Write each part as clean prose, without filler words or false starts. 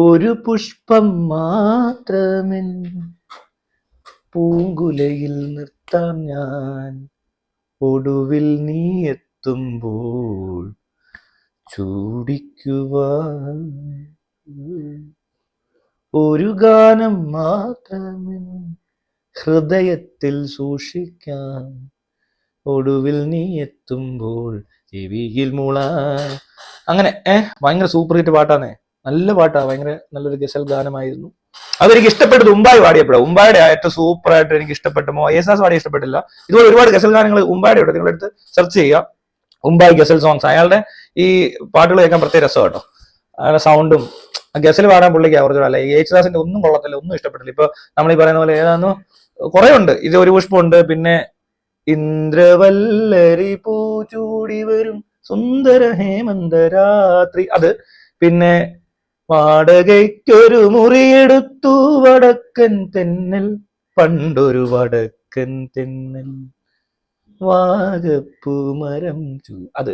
ഒരു പുഷ്പം മാത്രമെൻ പൂങ്കുലയിൽ നിർത്താം ഞാൻ, ഒടുവിൽ നീ എത്തുമ്പോൾ ചൂടിക്കുവാൻ. ഒരു ഗാനം മാത്രമെൻ ഹൃദയത്തിൽ സൂക്ഷിക്കാൻ, ഒടുവിൽ നീ എത്തുമ്പോൾ ചെവിയിൽ മുളാൻ. അങ്ങനെ ഭയങ്കര സൂപ്പർ ഹിറ്റ് പാട്ടാണേ, നല്ല പാട്ടാ, ഭയങ്കര നല്ലൊരു ഗസൽ ഗാനമായിരുന്നു. അതെനിക്ക് ഇഷ്ടപ്പെട്ടത് ഉമ്പായി പാടിയപ്പോഴാണ്. ഉമ്പായുടെ ഏറ്റവും സൂപ്പർ ആയിട്ട് എനിക്ക് ഇഷ്ടപ്പെട്ട യേശുദാസ് പാടിയ ഇഷ്ടപ്പെട്ടില്ല. ഇതുപോലെ ഒരുപാട് ഗസൽ ഗാനങ്ങൾ ഉമ്പായുടെ ഉണ്ട്, നിങ്ങളെടുത്ത് സെർച്ച് ചെയ്യുക ഉമ്പായി ഗസൽ സോങ്സ്. അയാളുടെ ഈ പാട്ടുകൾ കേൾക്കാൻ പ്രത്യേക രസം കേട്ടോ, അയാളുടെ സൗണ്ടും ഗസൽ പാടാൻ പുള്ളിക്ക് കുറച്ചുകൂടെ. ഈ യേശുദാസിന്റെ ഒന്നും കൊള്ളത്തില്ല, ഒന്നും ഇഷ്ടപ്പെട്ടില്ല. ഇപ്പൊ നമ്മൾ ഈ പറയുന്ന പോലെ ഏതാന്ന് കുറെ ഉണ്ട്. ഇത് ഒരു പുഷ്പമുണ്ട്, പിന്നെ ഇന്ദ്രവല്ലരി പൂച്ചൂടി വരും സുന്ദര ഹേമന്തരാത്രി, അത്. പിന്നെ വാടകയ്ക്കൊരു മുറിയെടുത്തു വടക്കൻ തെന്നൽ, പണ്ടൊരു വടക്കൻ തെന്നൽ വാഗപ്പൂമരം അത്.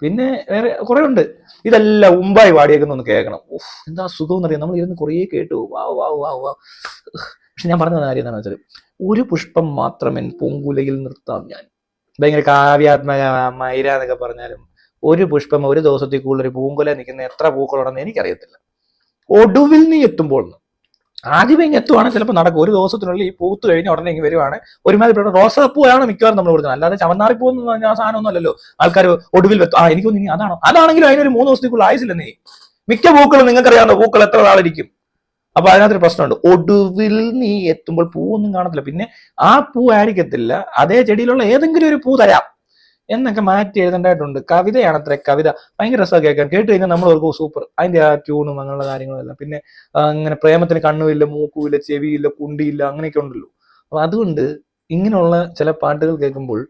പിന്നെ വേറെ കുറെ ഉണ്ട്. ഇതെല്ലാം ഉമ്പായി പാടിയേക്കുന്നൊന്ന് കേൾക്കണം. എന്താ സുഖം എന്നറിയാം, നമ്മൾ ഇരുന്ന് കുറേ കേട്ടു. വാവ് വാവ് വാവ് വാവ്. പക്ഷെ ഞാൻ പറഞ്ഞ കാര്യം എന്താണെന്ന് വെച്ചാൽ, ഒരു പുഷ്പം മാത്രമെൻ പൂങ്കുലയിൽ നിർത്താം ഞാൻ. ഭയങ്കര കാവ്യാത്മക മൈര എന്നൊക്കെ പറഞ്ഞാലും ഒരു പുഷ്പം ഒരു ദിവസത്തിൽ കൂടുതൽ ഒരു പൂങ്കുല നിൽക്കുന്ന എത്ര പൂക്കളുണ്ടെന്ന് എനിക്കറിയത്തില്ല. ഒടുവിൽ നീ എത്തുമ്പോൾ ആദ്യമേ ഇങ്ങനെ എത്തുവാണെങ്കിൽ ചിലപ്പോൾ നടക്കും. ഒരു ദിവസത്തിനുള്ളിൽ ഈ പൂത്ത് കഴിഞ്ഞ ഉടനെ ഇങ്ങനെ വരുവാണ്. ഒരുമാതിരി റോസാപ്പൂവാണ് മിക്കവാറും നമ്മൾ കൊടുക്കുന്നത്, അല്ലാതെ ചവന്നാറി പൂന്ന് പറഞ്ഞ ആ സാധനം ഒന്നും അല്ലല്ലോ ആൾക്കാർ ഒടുവിൽ എനിക്കൊന്നും ഇനി അതാണോ. അതാണെങ്കിലും അതിനൊരു 3 ദിവസത്തേക്കുള്ള ആയുസില്ലെന്നേ. മിക്ക പൂക്കളും നിങ്ങൾക്കറിയാവുന്ന പൂക്കൾ എത്ര നാളിരിക്കും. അപ്പൊ അതിനകത്തൊരു പ്രശ്നമുണ്ട്, ഒടുവിൽ നീ എത്തുമ്പോൾ പൂവൊന്നും കാണത്തില്ല. പിന്നെ ആ പൂ ആയിരിക്കത്തില്ല, അതേ ചെടിയിലുള്ള ഏതെങ്കിലും ഒരു പൂ തരാം എന്നൊക്കെ മാറ്റി എഴുതേണ്ടതായിട്ടുണ്ട്. കവിതയാണ് അത്ര, കവിത ഭയങ്കര രസമാണ് കേൾക്കാൻ. കേട്ട് കഴിഞ്ഞാൽ നമ്മൾ ഓർക്കും സൂപ്പർ, അതിന്റെ ആ ട്യൂണും അങ്ങനെയുള്ള കാര്യങ്ങളെല്ലാം. പിന്നെ അങ്ങനെ പ്രേമത്തിന് കണ്ണുമില്ല, മൂക്കുമില്ല, ചെവിയില്ല, കുണ്ടിയില്ല, അങ്ങനെയൊക്കെ ഉണ്ടല്ലോ. അപ്പൊ അതുകൊണ്ട് ഇങ്ങനെയുള്ള ചില പാട്ടുകൾ കേൾക്കുമ്പോൾ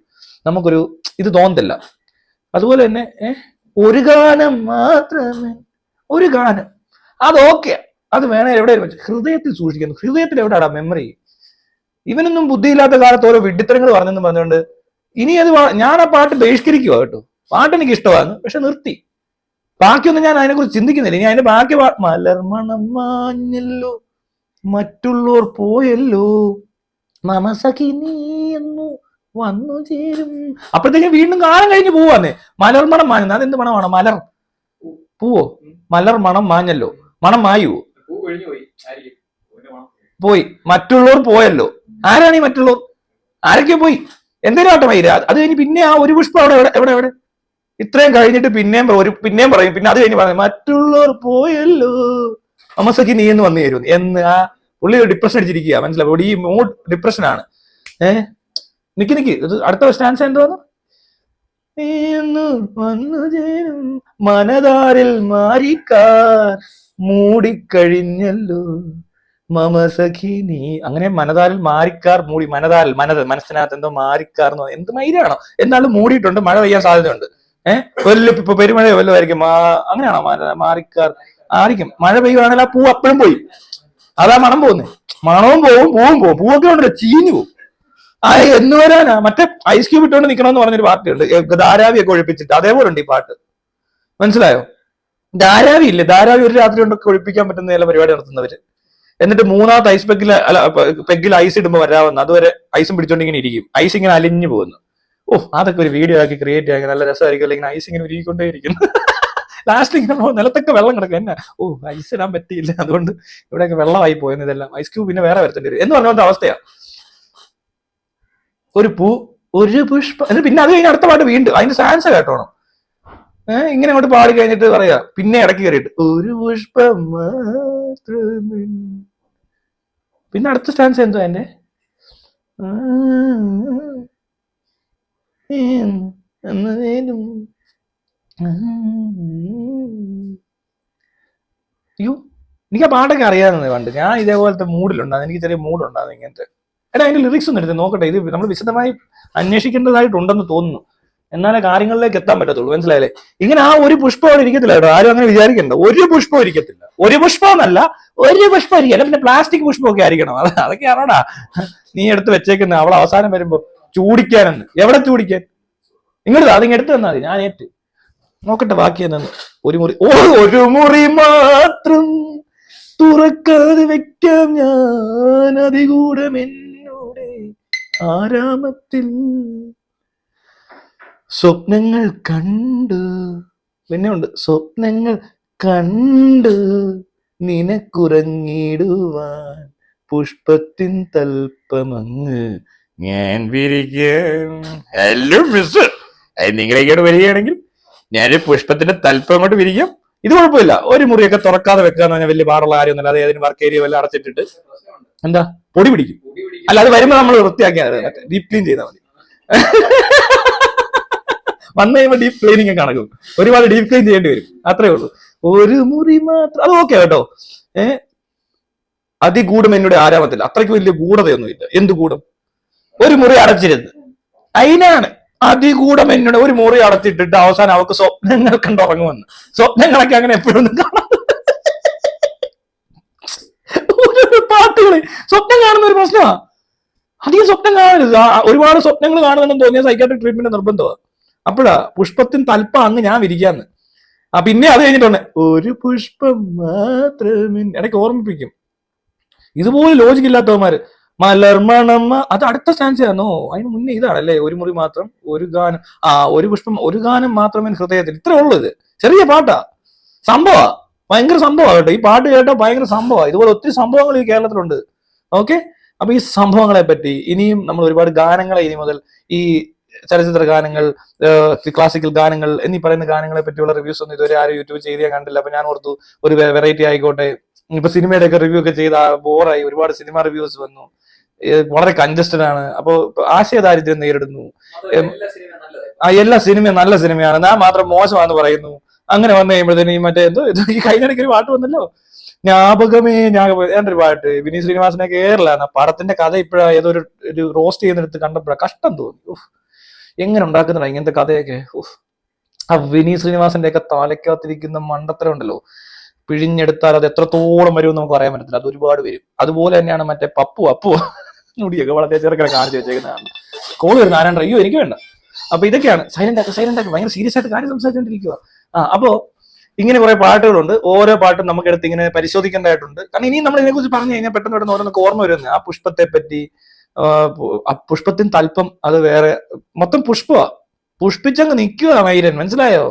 നമുക്കൊരു ഇത് തോന്നത്തില്ല. അതുപോലെ തന്നെ ഒരു ഗാനം മാത്രമേ, ഒരു ഗാനം അത് ഓക്കെ, അത് വേണേ എവിടെ ഹൃദയത്തിൽ സൂക്ഷിക്കുന്നു. ഹൃദയത്തിൽ എവിടെയാടാ മെമ്മറി? ഇവനൊന്നും ബുദ്ധിയില്ലാത്ത കാലത്ത് ഓരോ വിഡ്ഢിത്തരങ്ങൾ പറഞ്ഞെന്ന് പറഞ്ഞുകൊണ്ട് ഇനി അത് ഞാൻ ആ പാട്ട് ബഹിഷ്കരിക്കുക കേട്ടോ. പാട്ട് എനിക്ക് ഇഷ്ടമാണ്, പക്ഷെ നിർത്തി. ബാക്കിയൊന്നും ഞാൻ അതിനെക്കുറിച്ച് ചിന്തിക്കുന്നില്ല. ഇനി അതിന്റെ ബാക്കി മലർമണം മാഞ്ഞല്ലോ, മറ്റുള്ളവർ പോയല്ലോ, മമസഖി നീ എന്നു വന്നു ചേരും. അപ്പോഴത്തേക്കും വീണ്ടും കാലം കഴിഞ്ഞ് പോവാന്നേ. മലർമണം മാഞ്ഞു, അതെന്ത് മണമാണ്? മലർ പൂവോ? മലർ മണം മാഞ്ഞല്ലോ, മണം മായുവോ? പോയി, മറ്റുള്ളവർ പോയല്ലോ. ആരാണ് ഈ മറ്റുള്ളവർ? ആരൊക്കെ പോയി? എന്തേലും ആട്ടെ മൈര. അത് കഴിഞ്ഞ് പിന്നെ ആ ഒരു പുഷ്പം അവിടെ എവിടെ എവിടെ ഇത്രയും കഴിഞ്ഞിട്ട് പിന്നെയും പറയും. പിന്നെ അത് കഴിഞ്ഞ് പറയും മറ്റുള്ളവർ പോയല്ലോ, അമ്മസഖി നീ എന്ന് വന്നു തരുന്നു എന്ന്. ആ പുള്ളി ഡിപ്രഷൻ അടിച്ചിരിക്കുക, മനസ്സിലാവും. ഈ മൂഡ് ഡിപ്രഷനാണ്. നിക്ക് ഇത് അടുത്ത സ്റ്റാൻസ് എന്തോന്ന്? വന്നു ചേരും മനതാരിൽ മാറിക്കാർ മൂടിക്കഴിഞ്ഞല്ലോ, മമസഖി നീ. അങ്ങനെ മനതാരിൽ മാറിക്കാർ മൂടി, മനസ്സിനകത്ത് എന്തോ മാറിക്കാർ എന്ന് എന്ത് മൈരാണോ. എന്നാലും മൂടിയിട്ടുണ്ട്, മഴ പെയ്യാൻ സാധ്യതയുണ്ട്. ഇപ്പൊ പെരുമഴയോ വല്ലതും ആയിരിക്കും. അങ്ങനെയാണോ? മാറിക്കാർ ആയിരിക്കും. മഴ പെയ്യുവാണെങ്കിൽ ആ പൂ അപ്പോഴും പോയി, അതാ മണം പോകുന്നത്. മണവും പോവും, പൂവും പോവും. പൂവൊക്കെ ഉണ്ടല്ലോ ചീഞ്ഞു പോവും. എന്ന് വരാനാ? മറ്റേ ഐസ് ക്യൂബ് ഇട്ടുകൊണ്ട് നിൽക്കണമെന്ന് പറഞ്ഞൊരു പാർട്ടിയുണ്ട്, ധാരാവിയൊക്കെ ഒഴിപ്പിച്ചിട്ട്. അതേപോലെ ഉണ്ട് ഈ പാട്ട്, മനസ്സിലായോ? ധാരാവി ഇല്ലേ, ധാരാവി ഒരു രാത്രി കൊണ്ടൊക്കെ ഒഴിപ്പിക്കാൻ പറ്റുന്ന ചില പരിപാടി നടത്തുന്നവര്. എന്നിട്ട് മൂന്നാമത്തെ ഐസ് പെഗ്ഗിൽ ഐസ് ഇടുമ്പോൾ വരാവുന്ന അതുവരെ ഐസും പിടിച്ചോണ്ട് ഇങ്ങനെ ഇരിക്കും. ഐസ് ഇങ്ങനെ അലിഞ്ഞു പോകുന്നു. അതൊക്കെ ഒരു വീഡിയോ ആക്കി ക്രിയേറ്റ് ആക്കി നല്ല രസമായിരിക്കും. അല്ലെങ്കിൽ ഐസ് ഇങ്ങനെ ഉരുകിക്കൊണ്ടേ ഇരിക്കുന്നു. ലാസ്റ്റ് ഇങ്ങനെ നിലത്തൊക്കെ വെള്ളം കിടക്കും. എന്നാ ഐസ് ഇടാൻ പറ്റിയില്ല, അതുകൊണ്ട് ഇവിടെയൊക്കെ വെള്ളമായി പോയെന്ന്. ഇതെല്ലാം ഐസ് ക്യൂബ് പിന്നെ വേറെ വരത്തേണ്ടി വരും എന്ന് പറഞ്ഞ അവസ്ഥയാ. ഒരു പൂ, ഒരു പുഷ്പം, എന്നിട്ട് പിന്നെ അത് കഴിഞ്ഞ് അടുത്ത പാട്ട് വീണ്ടും അതിന്റെ സാൻസ് കേട്ടോണം. ഇങ്ങനെ അങ്ങോട്ട് പാടി കഴിഞ്ഞിട്ട് പറയാ, പിന്നെ ഇടയ്ക്ക് കയറിയിട്ട് ഒരു പുഷ്പം മാത്രമേ. പിന്നെ അടുത്ത സ്റ്റാൻസ് എന്തോ എന്റെ അയ്യോ, എനിക്ക് ആ പാട്ടൊക്കെ അറിയാവുന്നത് പണ്ട്. ഞാൻ ഇതേപോലത്തെ മൂഡിലുണ്ടാകും, എനിക്ക് ചെറിയ മൂഡുണ്ടാകും ഇങ്ങനത്തെ. അതിന്റെ ലിറിക്സ് ഒന്നും എടുത്ത് നോക്കട്ടെ. ഇത് നമ്മൾ വിശദമായി അന്വേഷിക്കേണ്ടതായിട്ടുണ്ടെന്ന് തോന്നുന്നു, എന്നാലേ കാര്യങ്ങളിലേക്ക് എത്താൻ പറ്റത്തുള്ളൂ, മനസ്സിലായല്ലേ? ഇങ്ങനെ ആ ഒരു പുഷ്പം അവിടെ ഇരിക്കത്തില്ല കേട്ടോ, ആരും അങ്ങനെ വിചാരിക്കണ്ട. ഒരു പുഷ്പം ഇരിക്കത്തില്ല, ഒരു പുഷ്പം എന്നല്ല, ഒരു പുഷ്പം ഇരിക്കല്ല. പിന്നെ പ്ലാസ്റ്റിക് പുഷ്പമൊക്കെ ആയിരിക്കണം. അതൊക്കെയാണോടാ നീ എടുത്ത് വെച്ചേക്കുന്നത്? അവൾ അവസാനം വരുമ്പോ ചൂടിക്കാനെന്ന്. എവിടെ ചൂടിക്കാൻ? ഇങ്ങോട്ട് അതിങ്ങ് എടുത്ത് തന്നാൽ മതി, ഞാൻ ഏറ്റ്. നോക്കട്ടെ ബാക്കി എന്നാന്ന്. ഒരു മുറി മാത്രം തുറക്കാതെ വെക്കാം ഞാൻ അതികൂടം എന്നോടെ ആരാമത്തിൽ സ്വപ്നങ്ങൾ കണ്ടു. പിന്നെ ഉണ്ട് സ്വപ്നങ്ങൾ കണ്ടു നിനക്കുറങ്ങിടുവാൻ പുഷ്പത്തിൻ തൽപ്പമങ്ങ് ഞാൻ വിരിക്കാം. ഹലോ മിസ്റ്റർ, നിങ്ങളേക്കോട് വരികയാണെങ്കിൽ ഞാനൊരു പുഷ്പത്തിന്റെ തൽപ്പം കൊണ്ട് വിരിക്കാം. ഇത് കുഴപ്പമില്ല. ഒരു മുറിയൊക്കെ തുറക്കാതെ വെക്കാന്ന് പറഞ്ഞാൽ വലിയ പാടുള്ള കാര്യമൊന്നുമില്ല. അത് ഏതിന് വർക്ക് ഏരിയ വല്ല അടച്ചിട്ടിട്ട് എന്താ പൊടി പിടിക്കും. അല്ല, അത് വരുമ്പോൾ നമ്മൾ വൃത്തിയാക്കിയാൽ ഡീപ് ക്ലീൻ ചെയ്താൽ മതി. വന്നു കഴിയുമ്പോൾ ഡീപ് ക്ലീനിങ് ഒക്കെ നടക്കും. ഒരുപാട് ഡീപ് ക്ലീൻ ചെയ്യേണ്ടി വരും. അത്രേ ഉള്ളൂ. ഒരു മുറി മാത്രം, അത് ഓക്കെ കേട്ടോ. അതിഗൂഢം എന്നോട് ആരാമത്തിൽ അത്രയ്ക്ക് വലിയ ഗൂഢതയൊന്നുമില്ല. എന്ത് ഗൂഢം? ഒരു മുറി അടച്ചിരുന്ന് അതിനാണ് അതിഗൂഢം എന്നോട്. ഒരു മുറി അടച്ചിട്ടിട്ട് അവസാനം അവക്ക് സ്വപ്നങ്ങൾ കണ്ടുറങ്ങുമെന്ന്. സ്വപ്നങ്ങളൊക്കെ അങ്ങനെ എപ്പോഴും കാണാം. പാട്ടുകള് സ്വപ്നം കാണുന്ന ഒരു പ്രശ്നമാണ്. അധികം സ്വപ്നം കാണരുത്. ഒരുപാട് സ്വപ്നങ്ങൾ കാണുന്നുണ്ടെന്ന് തോന്നിയ സൈക്കാട്രിക് ട്രീറ്റ്മെന്റ് നിർബന്ധമാണ്. അപ്പോഴാ പുഷ്പത്തിൻ തൽപ്പം അങ്ങ് ഞാൻ വിരിക്കാന്ന്. പിന്നെ അത് കഴിഞ്ഞിട്ടുണ്ട് ഒരു പുഷ്പം മാത്രം ഇടയ്ക്ക് ഓർമ്മിപ്പിക്കും. ഇതുപോലെ ലോജിക് ഇല്ലാത്തവന്മാര്. മലർമണം, അത് അടുത്ത സ്റ്റാൻസ് ആണോ? അതിന് മുന്നേ ഇതാണല്ലേ ഒരു മുറി മാത്രം ഒരു ഗാനം. ഒരു പുഷ്പം ഒരു ഗാനം മാത്രമേ ഹൃദയത്തിൽ. ഇത്രേ ഉള്ളൂ. ഇത് ചെറിയ പാട്ടാ, സംഭവമാ, ഭയങ്കര സംഭവമാണ് കേട്ടോ. ഈ പാട്ട് കേട്ടാൽ ഭയങ്കര സംഭവമാണ്. ഇതുപോലെ ഒത്തിരി സംഭവങ്ങൾ ഈ കേരളത്തിലുണ്ട്. ഓക്കെ, അപ്പൊ ഈ സംഭവങ്ങളെ പറ്റി ഇനിയും നമ്മൾ ഒരുപാട് ഗാനങ്ങളെ ഇനി മുതൽ ഈ ചലച്ചിത്ര ഗാനങ്ങൾ, ക്ലാസിക്കൽ ഗാനങ്ങൾ എന്നീ പറയുന്ന ഗാനങ്ങളെ പറ്റിയുള്ള റിവ്യൂസ് ഒന്നും ഇതുവരെ ആരും യൂട്യൂബ് ചെയ്തേ കണ്ടില്ല. അപ്പൊ ഞാൻ ഓർത്തു ഒരു വെറൈറ്റി ആയിക്കോട്ടെ. ഇപ്പൊ സിനിമയുടെ ഒക്കെ റിവ്യൂ ഒക്കെ ചെയ്ത ബോറായി. ഒരുപാട് സിനിമ റിവ്യൂസ് വന്നു, വളരെ കൺജസ്റ്റഡ് ആണ്. അപ്പൊ ആശയദാരിദ്ര്യം നേരിടുന്നു. എല്ലാ സിനിമയും നല്ല സിനിമയാണ്, ഞാൻ മാത്രം മോശമാണെന്ന് പറയുന്നു. അങ്ങനെ വന്നു കഴിയുമ്പോഴത്തേന് മറ്റേ ഈ കഴിഞ്ഞിടയ്ക്ക് ഒരു പാട്ട് വന്നല്ലോ, ഞാനൊരു പാട്ട് വിനീത് ശ്രീനിവാസനെ കേരള പടത്തിന്റെ കഥ ഇപ്പോഴാ ഏതൊരു റോസ്റ്റ് ചെയ്യുന്നിടത്ത് കണ്ടപ്പോഴാണ് കഷ്ടം തോന്നി. എങ്ങനെ ഉണ്ടാക്കുന്നുണ്ടോ ഇങ്ങനത്തെ കഥയൊക്കെ? ആ വിനീത് ശ്രീനിവാസന്റെ ഒക്കെ തലയ്ക്കകത്തിരിക്കുന്ന മണ്ടത്തരം ഉണ്ടല്ലോ, പിഴിഞ്ഞെടുത്താൽ അത് എത്രത്തോളം വരുമെന്ന് നമുക്ക് പറയാൻ പറ്റത്തില്ല. അത് ഒരുപാട് വരും. അതുപോലെ തന്നെയാണ് മറ്റേ അപ്പു മുടിയൊക്കെ വളരെ ചെറുക്കനെ കാണിച്ചു വെച്ചേക്കുന്നതാണ്. കോള് വരുന്ന ആരാണ്ട്, അയ്യോ എനിക്ക് വേണ്ട. അപ്പൊ ഇതൊക്കെയാണ്. സൈലന്റ് ആക്കി ഭയങ്കര സീരിയസ് ആയിട്ട് കാര്യം സംസാരിച്ചുകൊണ്ടിരിക്കുക. അപ്പോ ഇങ്ങനെ കുറെ പാട്ടുകളുണ്ട്. ഓരോ പാട്ടും നമുക്കെടുത്ത് ഇങ്ങനെ പരിശോധിക്കേണ്ടതായിട്ടുണ്ട്. കാരണം ഇനിയും നമ്മൾ ഇതിനെക്കുറിച്ച് പറഞ്ഞു കഴിഞ്ഞാൽ പെട്ടെന്ന് പെട്ടെന്ന് ഓരോന്നൊക്കെ ഓർമ്മ വരുന്നത്. ആ പുഷ്പത്തെ പറ്റി, പുഷ്പത്തിൻ തൽപ്പം, അത് വേറെ. മൊത്തം പുഷ്പമാ, പുഷ്പിച്ചങ്ങ് നിൽക്കുക മൈരൻ, മനസ്സിലായോ?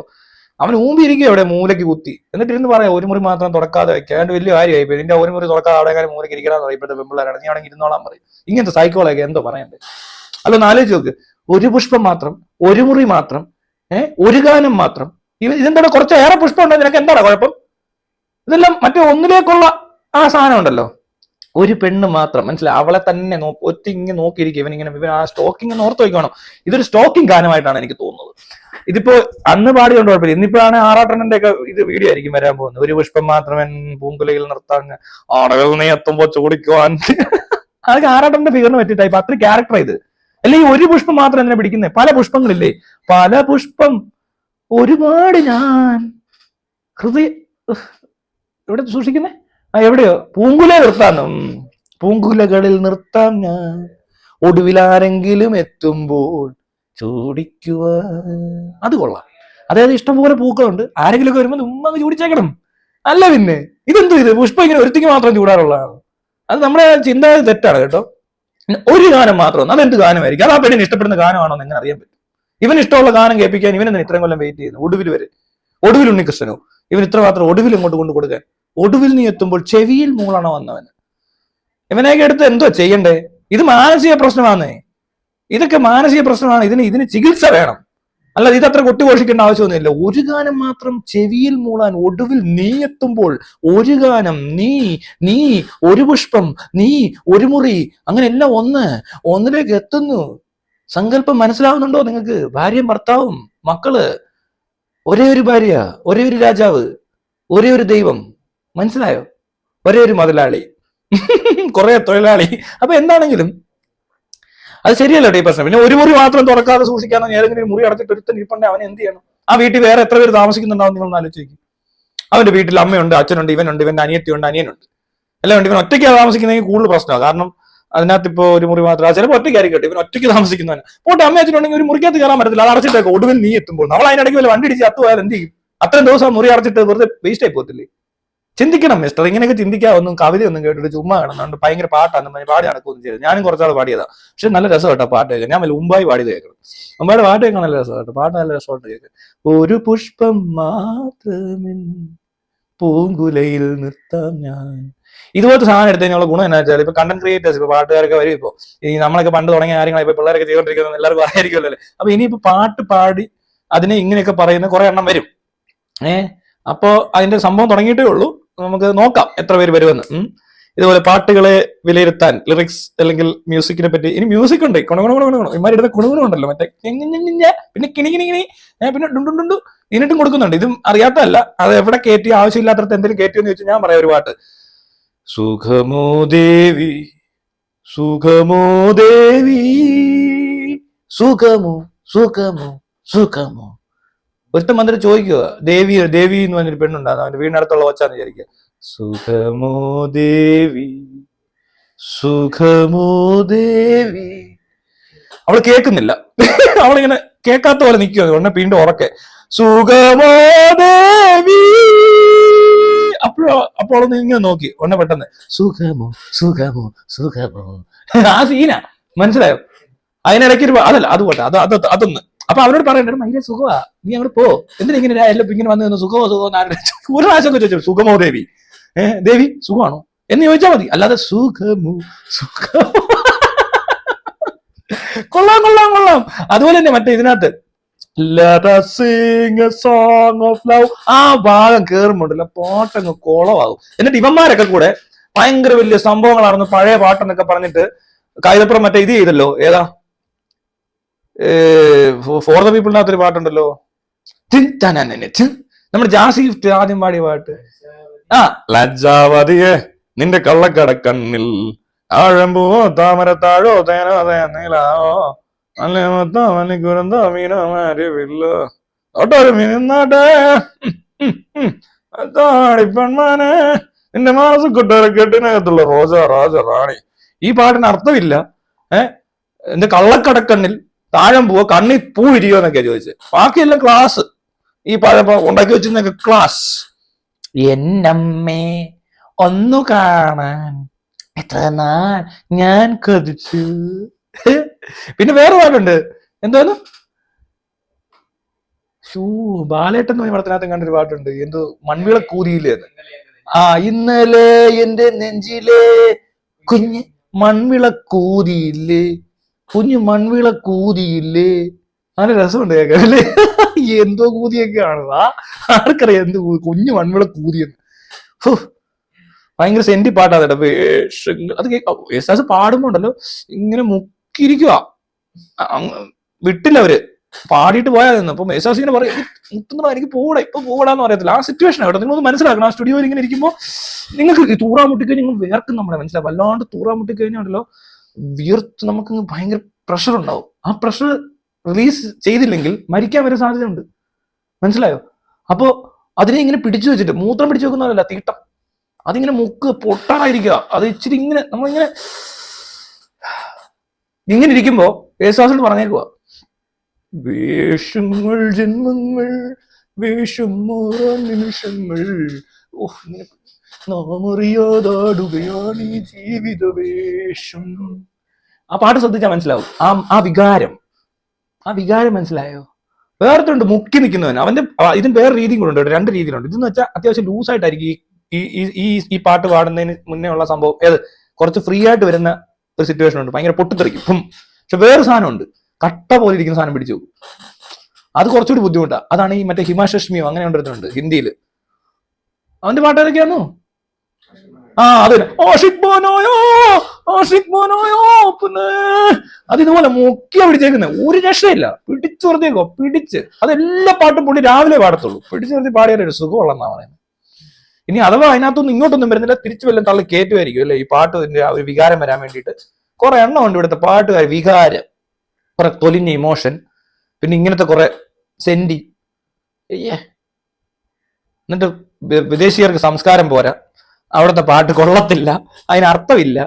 അവൻ ഊമ്പിരിക്കുക അവിടെ മൂലയ്ക്ക് കുത്തി. എന്നിട്ട് ഇരുന്ന് പറയാം ഒരു മുറി മാത്രം തുറക്കാതെ വെക്കാണ്ട് വലിയ കാര്യമായി. ഇതിന്റെ ഒരു മുറി തുറക്കാതെ അവിടെ കാര്യം മൂലയ്ക്ക് ഇരിക്കണമെന്ന് പറയും. ഇപ്പോഴത്തെ പെമ്പിള്ളേരാണ്. നീ ആണെങ്കിൽ ഇരുന്നോളാൻ പറയും. ഇങ്ങനത്തെ സൈക്കോളൊക്കെ എന്തോ പറയണ്ടേ? അല്ലൊന്ന് ആലോചിച്ച് നോക്ക്. ഒരു പുഷ്പം മാത്രം, ഒരു മുറി മാത്രം, ഒരു ഗാനം മാത്രം. ഇതെന്താണ് കുറച്ചേറെ പുഷ്പം ഉണ്ടോ? നിനക്ക് എന്താണ് കുഴപ്പം? ഇതെല്ലാം മറ്റേ ഒന്നിലേക്കുള്ള ആ സാധനം ഉണ്ടല്ലോ. ഒരു പെണ്ണ് മാത്രം, മനസ്സിലായി? അവളെ തന്നെ ഒത്തിങ്ങി നോക്കിയിരിക്കും ഇവൻ ആ സ്റ്റോക്കിംഗ് എന്ന് ഓർത്ത് വയ്ക്കണം. ഇതൊരു സ്റ്റോക്കിംഗ് ഗാനമായിട്ടാണ് എനിക്ക് തോന്നുന്നത്. ഇതിപ്പോ അന്ന് പാടിയോണ്ട് കുഴപ്പമില്ല. ഇന്നിപ്പോഴാണ് ആറാട്ടണ്ണന്റെ ഒക്കെ ഇത് വീഡിയോ ആയിരിക്കും വരാൻ പോകുന്നത്. ഒരു പുഷ്പം മാത്രമേ പൂങ്കുലയിൽ നിർത്താങ്ങ് ആടകൾ നീ എത്തുമ്പോ ചോടിക്കുവാൻ. അതൊക്കെ ആറാട്ടണ്ണന്റെ ഫിഗറിന് പറ്റിയിട്ടായി. ഇപ്പൊ അത്ര ക്യാരക്ടർ ഇത്. അല്ലെങ്കിൽ ഒരു പുഷ്പം മാത്രം എന്നെ പിടിക്കുന്നത്? പല പുഷ്പങ്ങളില്ലേ, പല പുഷ്പം ഒരുപാട് ഞാൻ ഹൃദയ എവിടെ സൂക്ഷിക്കുന്നേ? എവിടെയോ പൂങ്കുല നിർത്താം, പൂങ്കുലകളിൽ നിർത്താം ഞാൻ, ഒടുവിലാരെങ്കിലും എത്തുമ്പോൾ ചൂടിക്കുക. അത് കൊള്ളാം. അതായത് ഇഷ്ടംപോലെ പൂക്കളുണ്ട്, ആരെങ്കിലും ഒക്കെ വരുമ്പോൾ ഉമ്മ ചൂടിച്ചേക്കണം. അല്ല പിന്നെ ഇതെന്തോ ഇത് പുഷ്പം ഇങ്ങനെ ഒരുത്തിക്ക് മാത്രം ചൂടാറുള്ളതാണ്. അത് നമ്മുടെ ചിന്ത തെറ്റാണ് കേട്ടോ. ഒരു ഗാനം മാത്രം, അതെന്ത് ഗാനമായിരിക്കും? അത് ആ പെണ്ണിന് ഇഷ്ടപ്പെടുന്ന ഗാനമാണോ എന്ന് എങ്ങനെ അറിയാൻ പറ്റും? ഇവൻ ഇഷ്ടമുള്ള ഗാനം കേൾപ്പിക്കാൻ ഇവനെന്താ ഇത്രയും കൊല്ലം വെയിറ്റ് ചെയ്യുന്നു? ഒടുവിൽ വരെ, ഒടുവിൽ ഉണ്ണികൃഷ്ണനോ ഇവൻ ഇത്ര മാത്രം ഒടുവിൽ ഇങ്ങോട്ട് കൊണ്ട് കൊടുക്കാൻ? ഒടുവിൽ നീ എത്തുമ്പോൾ ചെവിയിൽ മൂളണോ വന്നവന്? ഇവനെയൊക്കെ എടുത്ത് എന്തോ ചെയ്യണ്ടേ? ഇത് മാനസിക പ്രശ്നമാണേ. ഇതൊക്കെ മാനസിക പ്രശ്നമാണ്. ഇതിന് ചികിത്സ വേണം. അല്ലാതെ ഇതത്ര കൊട്ടിഘോഷിക്കേണ്ട ആവശ്യമൊന്നുമില്ല. ഒരു ഗാനം മാത്രം ചെവിയിൽ മൂളാൻ ഒടുവിൽ നീ എത്തുമ്പോൾ, ഒരു ഗാനം, നീ ഒരു പുഷ്പം, നീ ഒരു മുറി, അങ്ങനെ എല്ലാം ഒന്നിലേക്ക് എത്തുന്നു. സങ്കല്പം മനസ്സിലാവുന്നുണ്ടോ നിങ്ങൾക്ക്? ഭാര്യയും ഭർത്താവും മക്കള്, ഒരേ ഒരു ഭാര്യ, ഒരേ ഒരു രാജാവ്, ഒരേ ഒരു ദൈവം, മനസ്സിലായോ? ഒരേ ഒരു മുതലാളി, കുറെ തൊഴിലാളി. അപ്പൊ എന്താണെങ്കിലും അത് ശരിയല്ലോ ഈ പ്രശ്നം. പിന്നെ ഒരു മുറി മാത്രം തുറക്കാതെ സൂക്ഷിക്കാനോ, ഏതെങ്കിലും മുറി അടച്ചിട്ട് ഒരുത്തൻ ഇരിപ്പുണ്ടെ അവൻ എന്ത് ചെയ്യണം? ആ വീട്ടിൽ വേറെ എത്ര പേര് താമസിക്കുന്നുണ്ടാവും നിങ്ങൾ ആലോചിക്കും. അവന്റെ വീട്ടിൽ അമ്മയുണ്ട്, അച്ഛനുണ്ട്, ഇവനുണ്ട്, ഇവന്റെ അനിയത്തിയുണ്ട്, അനിയനുണ്ട്, എല്ലാം ഉണ്ട്. ഇവൻ ഒറ്റയ്ക്കാണ് താമസിക്കുന്നതെങ്കിൽ കൂടുതൽ പ്രശ്നമാണ്. കാരണം അതിനകത്ത് ഇപ്പൊ ഒരു മുറി മാത്രം, ചിലപ്പോൾ ഒറ്റയ്ക്കായിരിക്കട്ടെ, ഇവൻ ഒറ്റയ്ക്ക് താമസിക്കുന്നവന് പോട്ടെ. അമ്മ അച്ഛനുണ്ടെങ്കിൽ ഒരു മുറിക്കകത്ത് കയറാൻ പറ്റത്തില്ല, അത് അടച്ചിട്ടേക്ക്. ഒടുവിൽ നീ എത്തുമ്പോൾ നമ്മൾ അതിനിടയ്ക്ക് വല്ല വണ്ടി ഇടിച്ച് അത്തുപോയാൽ എന്ത് ചെയ്യും? അത്രയും ദിവസം മുറി അടച്ചിട്ട് വെറുതെ വേസ്റ്റ് ആയി പോകത്തില്ലേ? ചിന്തിക്കണം മിസ്റ്റർ, ഇങ്ങനെയൊക്കെ ചിന്തിക്കാവൊന്നും കവിതയൊന്നും കേട്ടിട്ട് ചുമ്മാ കിടന്നുണ്ട് ഭയങ്കര പാട്ടാന്ന് പറഞ്ഞ് പാടി നടക്കുകയൊന്നും ചെയ്തു. ഞാനും കുറച്ചാൾ പാടിയതാ, പക്ഷെ നല്ല രസം കേട്ടോ പാട്ട് കേൾക്കാൻ. ഞാൻ വല്ല മുമ്പായി പാടിയത് കേൾക്കണം. മുമ്പായിട്ട് പാട്ട് കേൾക്കാൻ നല്ല രസം കേട്ടോ, പാട്ട് നല്ല രസമായിട്ട് കേൾക്കും. ഒരു പുഷ്പം മാത്രമേ പൂങ്കുലയിൽ നിർത്താം ഞാൻ. ഇതുപോലത്തെ സാധനം എടുത്തു കഴിഞ്ഞാൽ ഗുണം എന്നാ വെച്ചാൽ ഇപ്പൊ കണ്ടന്റ് ക്രിയേറ്റേഴ്സ്, ഇപ്പൊ പാട്ടുകാരൊക്കെ വരും. ഇപ്പൊ ഈ നമ്മളൊക്കെ പണ്ട് തുടങ്ങിയ കാര്യങ്ങൾ ഇപ്പൊ പിള്ളേരൊക്കെ ചെയ്തോണ്ടിരിക്കുന്നത് എല്ലാവർക്കും അറിയായിരിക്കുമല്ലോ അല്ലേ. അപ്പൊ ഇനിയിപ്പോ പാട്ട് പാടി അതിനെ ഇങ്ങനെയൊക്കെ പറയുന്ന കുറെ എണ്ണം വരും. അപ്പോ അതിന്റെ സംഭവം തുടങ്ങിയിട്ടേ ഉള്ളൂ. നമുക്ക് നോക്കാം എത്ര പേര് വരുമെന്ന്. ഇതുപോലെ പാട്ടുകളെ വിലയിരുത്താൻ, ലിറിക്സ് അല്ലെങ്കിൽ മ്യൂസിക്കിനെ പറ്റി. ഇനി മ്യൂസിക് ഉണ്ട്, ഇമാരെടുത്ത കുണുകുണുണ്ടല്ലോ, മറ്റേ പിന്നെ കിണികിണി പിന്നെ ഡുണ്ടുണ്ടു ഇതിനിട്ടും കൊടുക്കുന്നുണ്ട്. ഇതും അറിയാത്തല്ല, അത് എവിടെ കയറ്റി ആവശ്യമില്ലാത്തടത്ത് എന്തെങ്കിലും കയറ്റിയെന്ന് ചോദിച്ചാൽ ഞാൻ പറയാം ഒരു പാട്ട്. സുഖമോ ദേവി സുഖമോ ദേവി സുഖമോ സുഖമോ സുഖമോ. ഒരുത്തം വന്നിട്ട് ചോദിക്കുക, ദേവി ദേവി എന്ന് പറഞ്ഞൊരു പെണ്ണുണ്ടാകും, അവന്റെ വീടിനടുത്തുള്ള ഒച്ചാന്ന് വിചാരിക്കുക. സുഖമോ ദേവി സുഖമോ ദേവി. അവള് കേൾക്കുന്നില്ല, അവളിങ്ങനെ കേൾക്കാത്ത പോലെ നിൽക്കുക. ഉടനെ വീണ്ടും ഉറക്കെ സുഖമോ ദേവി. അപ്പോൾ ഇങ്ങനെ നോക്കി ഉടനെ പെട്ടെന്ന് സുഖമോ സുഖമോ സുഖമോ. ആ സീനാ, മനസ്സിലായോ? അതിനിടയ്ക്ക് അതല്ല അത് പോട്ടെ, അതൊന്ന്. അപ്പൊ അവരോട് പറയണ്ട, ഭയങ്കര സുഖമാ, നീ അങ്ങോട്ട് പോ, എന്തിനാ ഇങ്ങനെ എല്ലാം ഇങ്ങനെ വന്നു സുഖമോ സുഖമോ. ഒരു പ്രാവശ്യം ചോദിച്ചു സുഖമോ ദേവി, ദേവി സുഖമാണോ എന്ന് ചോദിച്ചാൽ മതി, അല്ലാതെ സുഖമോ സുഖമോ. കൊള്ളാം കൊള്ളാം കൊള്ളാം. അതുപോലെ തന്നെ മറ്റേ ഇതിനകത്ത് Let us sing a song of love, ആ ഭാഗം കേറുമ്പോണ്ടല്ലോ പാട്ടങ്ങ് കോളമാകും. എന്നിട്ട് ഇവന്മാരൊക്കെ കൂടെ ഭയങ്കര വലിയ സംഭവങ്ങളായിരുന്നു പഴയ പാട്ടെന്നൊക്കെ പറഞ്ഞിട്ട്. കൈതപ്പുറം മറ്റേ ഇത് ചെയ്തല്ലോ, ഏതാ ഫോർ ദ പീപ്പിളിനകത്തൊരു പാട്ടുണ്ടല്ലോ, നമ്മുടെ ജാസി ഗിഫ്റ്റ് ആദ്യം പാടിയ പാട്ട്. ലജ്ജാവതിയെ നിന്റെ കള്ളക്കടക്കണ്ണിൽ ആഴമ്പൂവോ താമര താഴോ തേനോ തേനോ അല്ലേ മൊത്തം മണിക്കുറന്തോ മീനോ മാരിവില്ലോ ഒട്ടൊരു മീനാട്ടെ പെൺമാനെ നിന്റെ മാനസം കൊട്ടാര കെട്ടിനകത്തുള്ള റോജ രാജ റാണി. ഈ പാട്ടിന് അർത്ഥമില്ല. എന്റെ കള്ളക്കടക്കണ്ണിൽ താഴം പോവോ കണ്ണി പൂ ഇരിയോ എന്നൊക്കെയാ ചോദിച്ചത്. ബാക്കിയെല്ലാം ക്ലാസ്, ഈ പഴം ഉണ്ടാക്കി വെച്ചിരുന്നൊക്കെ ക്ലാസ്. എന്നമ്മേ ഒന്നു കാണാൻ എത്ര നാൾ ഞാൻ കൊതിച്ചു. പിന്നെ വേറെ പാട്ടുണ്ട്, എന്താണ് ബാലേട്ടൻ പടത്തിനകത്ത് കണ്ടൊരു പാട്ടുണ്ട്, എന്തോ മൺവിളക്കൂതിയില്ലേ. ഇന്നലെ എന്റെ നെഞ്ചിലെ കുഞ്ഞ് മൺവിളക്കൂതിയില്ലേ, കുഞ്ഞു മൺവിളക്കൂതിയില്ലേ. നല്ല രസമുണ്ട് കേൾക്കാല്ലേ. എന്തോ കൂതിയൊക്കെയാണ്, ആർക്കറിയാം എന്ത് കുഞ്ഞു മൺവിളക്കൂതിയെന്ന്. ഭയങ്കര സെന്റി പാട്ടാ കേട്ടോ. അത് യേശുദാസ് പാടുമ്പോണ്ടല്ലോ ഇങ്ങനെ മുക്കിയിരിക്കുക, വിട്ടില്ല അവര്, പാടിയിട്ട് പോയാൽ നിന്ന്. അപ്പൊ യേശുദാസ് ഇങ്ങനെ പറയും മുട്ടുന്നോ എനിക്ക് പോകൂടാ, ഇപ്പൊ പോകൂടാന്ന് പറയത്തില്ല. ആ സിറ്റുവേഷൻ കേട്ടോ, നിങ്ങളൊന്ന് മനസ്സിലാക്കണം. ആ സ്റ്റുഡിയോയിൽ ഇങ്ങനെ ഇരിക്കുമ്പോൾ നിങ്ങൾക്ക് തൂറാൻ മുട്ടിക്കഴിഞ്ഞാൽ നിങ്ങൾ വേർക്കും നമ്മളെ മനസ്സിലാവും. വല്ലാണ്ട് തൂറാൻ മുട്ടിക്കഴിഞ്ഞാണല്ലോ വിയർത്ത് നമുക്ക് ഭയങ്കര പ്രഷർ ഉണ്ടാവും. ആ പ്രഷർ റിലീസ് ചെയ്തില്ലെങ്കിൽ മരിക്കാൻ വരെ സാധ്യതയുണ്ട്, മനസ്സിലായോ? അപ്പോ അതിനെ ഇങ്ങനെ പിടിച്ചു വെച്ചിട്ട്, മൂത്രം പിടിച്ചു വെക്കുന്നതല്ല, തീട്ടം അതിങ്ങനെ മുക്ക് പൊട്ടാറായിരിക്കുക. അത് ഇച്ചിരി ഇങ്ങനെ നമ്മളിങ്ങനെ ഇങ്ങനെ ഇരിക്കുമ്പോ യേശുദാസോട് പറഞ്ഞേക്കുക, വേഷങ്ങൾ ജന്മങ്ങൾ വേഷം മാറാൻ നിമിഷങ്ങൾ നാമറിയാതാടുകയാണ് ഈ ജീവിത വേഷം. ആ പാട്ട് ശ്രദ്ധിച്ചാൽ മനസ്സിലാവും ആ വികാരം മനസ്സിലായോ? വേറെത്തുണ്ട് മുക്കി നിൽക്കുന്നവൻ, അവന്റെ ഇതിന് വേറെ രീതിയും കൂടെ ഉണ്ട്, രണ്ട് രീതിയിലുണ്ട്. ഇതെന്ന് വെച്ചാൽ അത്യാവശ്യം ലൂസായിട്ടായിരിക്കും ഈ പാട്ട് പാടുന്നതിന് മുന്നേ ഉള്ള സംഭവം. കുറച്ച് ഫ്രീ ആയിട്ട് വരുന്ന ഒരു സിറ്റുവേഷൻ ഉണ്ട്, ഭയങ്കര പൊട്ടിത്തെറിക്കും. പക്ഷെ വേറെ സാധനം ഉണ്ട്, കട്ട പോലെ ഇരിക്കുന്ന സാധനം പിടിച്ചു പോകും. അത് കുറച്ചുകൂടി ബുദ്ധിമുട്ടാണ്. അതാണ് ഈ മറ്റേ ഹിമാശഷ്മിയോ അങ്ങനെ കൊണ്ടിരുന്നുണ്ട് ഹിന്ദിയിൽ. അവന്റെ പാട്ട് ഏതൊക്കെയാണോ? അത് ഇതുപോലെ മുക്കിയ പിടിച്ചേക്കുന്നത്, ഒരു രക്ഷയില്ല, പിടിച്ചു നിർത്തിയേക്കോ പിടിച്ച്. അതെല്ലാ പാട്ടും പുള്ളി രാവിലെ പാടത്തുള്ളൂ, പിടിച്ചു നിർത്തി പാടിയാലൊരു സുഖമുള്ളതെന്നാ പറയുന്നത്. ഇനി അഥവാ അതിനകത്തൊന്നും ഇങ്ങോട്ടൊന്നും വരുന്നില്ല, തിരിച്ചു വല്ലതും തള്ളി കയറ്റുമായിരിക്കും അല്ലെ, ഈ പാട്ടിന്റെ ആ ഒരു വികാരം വരാൻ വേണ്ടിയിട്ട്. കുറെ എണ്ണം ഉണ്ട് ഇവിടുത്തെ പാട്ടുകാർ, വികാരം, കുറെ തൊലിഞ്ഞ ഇമോഷൻ, പിന്നെ ഇങ്ങനത്തെ കുറെ സെന്റി. എന്നിട്ട് വിദേശീയർക്ക് സംസ്കാരം പോരാ, അവിടുത്തെ പാട്ട് കൊള്ളത്തില്ല, അതിനർത്ഥമില്ല.